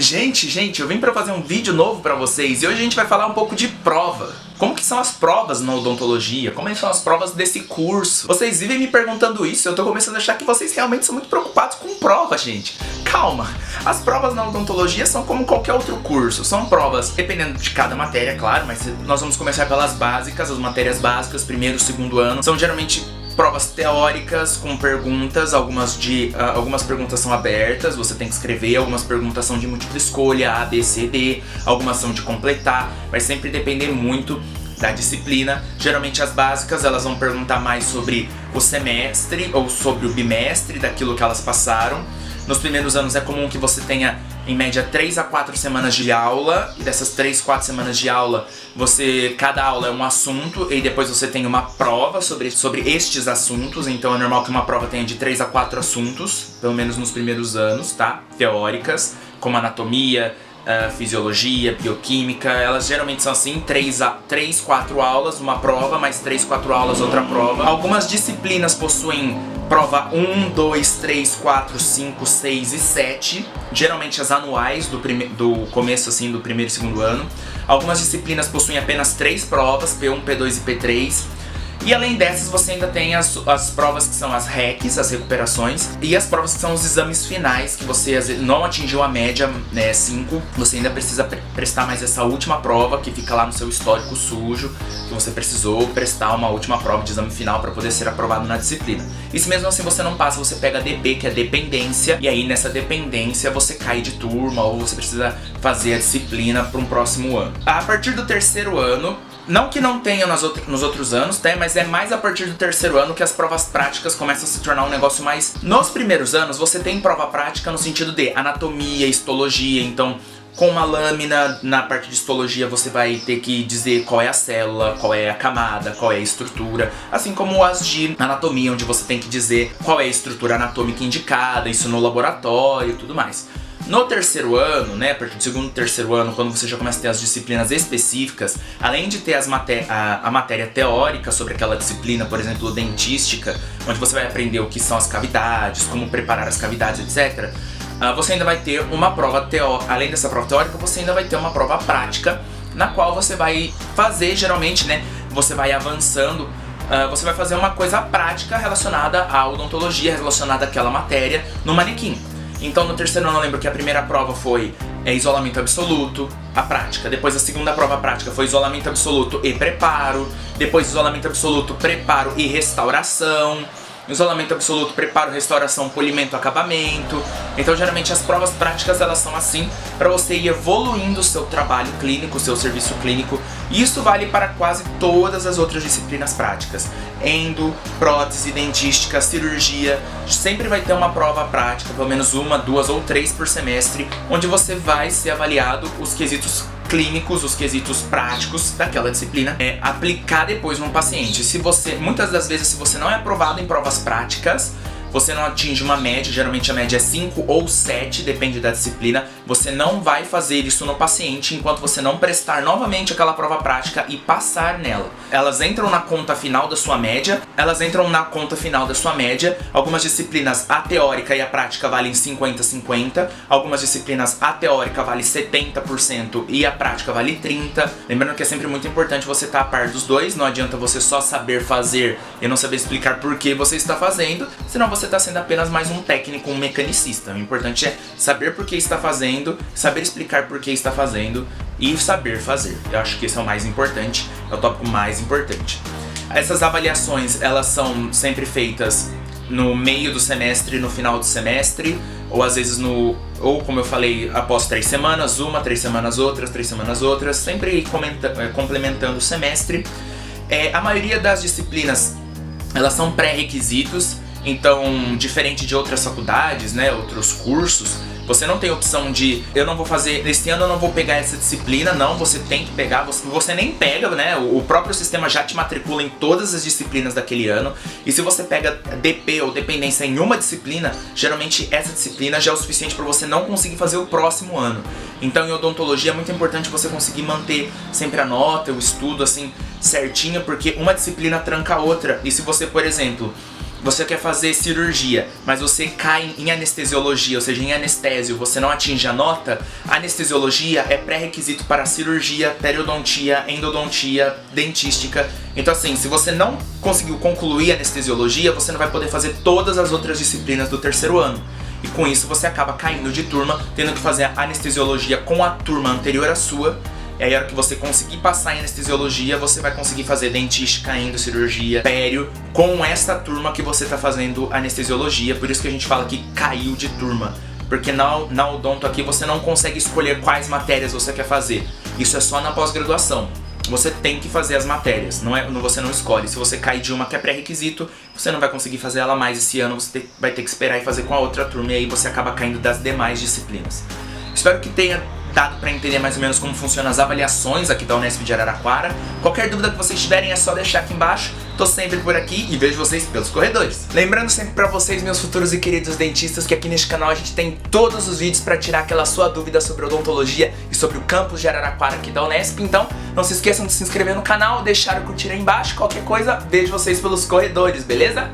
Gente, eu vim pra fazer um vídeo novo pra vocês e hoje a gente vai falar um pouco de prova. Como que são as provas na odontologia? Como são as provas desse curso? Vocês vivem me perguntando isso e eu tô começando a achar que vocês realmente são muito preocupados com prova, gente. Calma, as provas na odontologia são como qualquer outro curso. São provas, dependendo de cada matéria, claro, mas nós vamos começar pelas básicas, as matérias básicas, primeiro, segundo ano. São geralmente provas teóricas com perguntas, algumas perguntas são abertas, você tem que escrever, algumas perguntas são de múltipla escolha, A, B, C, D, algumas são de completar, vai sempre depender muito da disciplina. Geralmente as básicas elas vão perguntar mais sobre o semestre ou sobre o bimestre daquilo que elas passaram. Nos primeiros anos é comum que você tenha em média 3 a 4 semanas de aula, e dessas 3, 4 semanas de aula, cada aula é um assunto, e depois você tem uma prova sobre estes assuntos. Então é normal que uma prova tenha de 3 a 4 assuntos, pelo menos nos primeiros anos, tá? Teóricas, como anatomia, fisiologia, bioquímica. Elas geralmente são assim, 3, 4 aulas, uma prova, mais 3, 4 aulas, outra prova. Algumas disciplinas possuem prova 1, 2, 3, 4, 5, 6 e 7, geralmente as anuais do começo assim do primeiro e segundo ano. Algumas disciplinas possuem apenas 3 provas, P1, P2 e P3. E além dessas, você ainda tem as provas que são as RECs, as recuperações, e as provas que são os exames finais, que você às vezes não atingiu a média, 5, você ainda precisa prestar mais essa última prova, que fica lá no seu histórico sujo, que você precisou prestar uma última prova de exame final para poder ser aprovado na disciplina. E se mesmo assim você não passa, você pega a DP, que é dependência, e aí nessa dependência você cai de turma, ou você precisa fazer a disciplina para um próximo ano. A partir do terceiro ano, não que não tenha nos outros anos, tá? Mas é mais a partir do terceiro ano que as provas práticas começam a se tornar um negócio mais... Nos primeiros anos você tem prova prática no sentido de anatomia, histologia, então com uma lâmina na parte de histologia você vai ter que dizer qual é a célula, qual é a camada, qual é a estrutura, assim como as de anatomia, onde você tem que dizer qual é a estrutura anatômica indicada, isso no laboratório e tudo mais. No terceiro ano, né, a partir do segundo e terceiro ano, quando você já começa a ter as disciplinas específicas, além de ter a matéria teórica sobre aquela disciplina, por exemplo, dentística, onde você vai aprender o que são as cavidades, como preparar as cavidades, etc., você ainda vai ter uma prova teórica. Além dessa prova teórica, você ainda vai ter uma prova prática, na qual você vai fazer, geralmente, né, você vai avançando, você vai fazer uma coisa prática relacionada à odontologia, relacionada àquela matéria, no manequim. Então no terceiro ano eu lembro que a primeira prova foi isolamento absoluto, a prática. Depois a segunda prova prática foi isolamento absoluto e preparo. Depois isolamento absoluto, preparo e restauração. Isolamento absoluto, preparo, restauração, polimento, acabamento. Então geralmente as provas práticas elas são assim para você ir evoluindo o seu trabalho clínico, o seu serviço clínico. E isso vale para quase todas as outras disciplinas práticas. Endo, prótese, dentística, cirurgia. Sempre vai ter uma prova prática, pelo menos 1, 2 ou 3 por semestre, onde você vai ser avaliado os quesitos clínicos, os quesitos práticos daquela disciplina, aplicar depois num paciente. Muitas das vezes, se você não é aprovado em provas práticas, você não atinge uma média, geralmente a média é 5 ou 7, depende da disciplina, você não vai fazer isso no paciente enquanto você não prestar novamente aquela prova prática e passar nela. Elas entram na conta final da sua média, algumas disciplinas, a teórica e a prática valem 50-50, algumas disciplinas, a teórica vale 70% e a prática vale 30%. Lembrando que é sempre muito importante você estar a par dos dois, não adianta você só saber fazer e não saber explicar por que você está fazendo, senão você está sendo apenas mais um técnico, um mecanicista. O importante é saber por que está fazendo, saber explicar por que está fazendo e saber fazer. Eu acho que esse é o mais importante, é o tópico mais importante. Essas avaliações, elas são sempre feitas no meio do semestre, no final do semestre, ou às vezes ou como eu falei, após 3 semanas, 3 semanas outras, 3 semanas outras, sempre complementando o semestre. A maioria das disciplinas, elas são pré-requisitos. Então, diferente de outras faculdades, né, outros cursos, você não tem opção de, eu não vou fazer, nesse ano eu não vou pegar essa disciplina, não, você tem que pegar, você nem pega, né, o próprio sistema já te matricula em todas as disciplinas daquele ano, e se você pega DP ou dependência em uma disciplina, geralmente essa disciplina já é o suficiente para você não conseguir fazer o próximo ano. Então, em odontologia é muito importante você conseguir manter sempre a nota, o estudo, assim, certinho, porque uma disciplina tranca a outra, e se você, por exemplo, você quer fazer cirurgia, mas você cai em anestesiologia, ou seja, em anestésio, você não atinge a nota, a anestesiologia é pré-requisito para cirurgia, periodontia, endodontia, dentística. Então assim, se você não conseguiu concluir a anestesiologia, você não vai poder fazer todas as outras disciplinas do terceiro ano. E com isso você acaba caindo de turma, tendo que fazer a anestesiologia com a turma anterior à sua. E aí, a hora que você conseguir passar em anestesiologia, você vai conseguir fazer dentística, endocirurgia, pério, com essa turma que você tá fazendo anestesiologia. Por isso que a gente fala que caiu de turma. Porque na odonto aqui você não consegue escolher quais matérias você quer fazer. Isso é só na pós-graduação. Você tem que fazer as matérias, você não escolhe. Se você cair de uma que é pré-requisito, você não vai conseguir fazer ela mais esse ano, você vai ter que esperar e fazer com a outra turma, e aí você acaba caindo das demais disciplinas. Espero que tenha dado para entender mais ou menos como funcionam as avaliações aqui da Unesp de Araraquara. Qualquer dúvida que vocês tiverem é só deixar aqui embaixo. Tô sempre por aqui e vejo vocês pelos corredores. Lembrando sempre para vocês, meus futuros e queridos dentistas, que aqui neste canal a gente tem todos os vídeos para tirar aquela sua dúvida sobre odontologia e sobre o campus de Araraquara aqui da Unesp. Então, não se esqueçam de se inscrever no canal, deixar o curtir aí embaixo. Qualquer coisa, vejo vocês pelos corredores, beleza?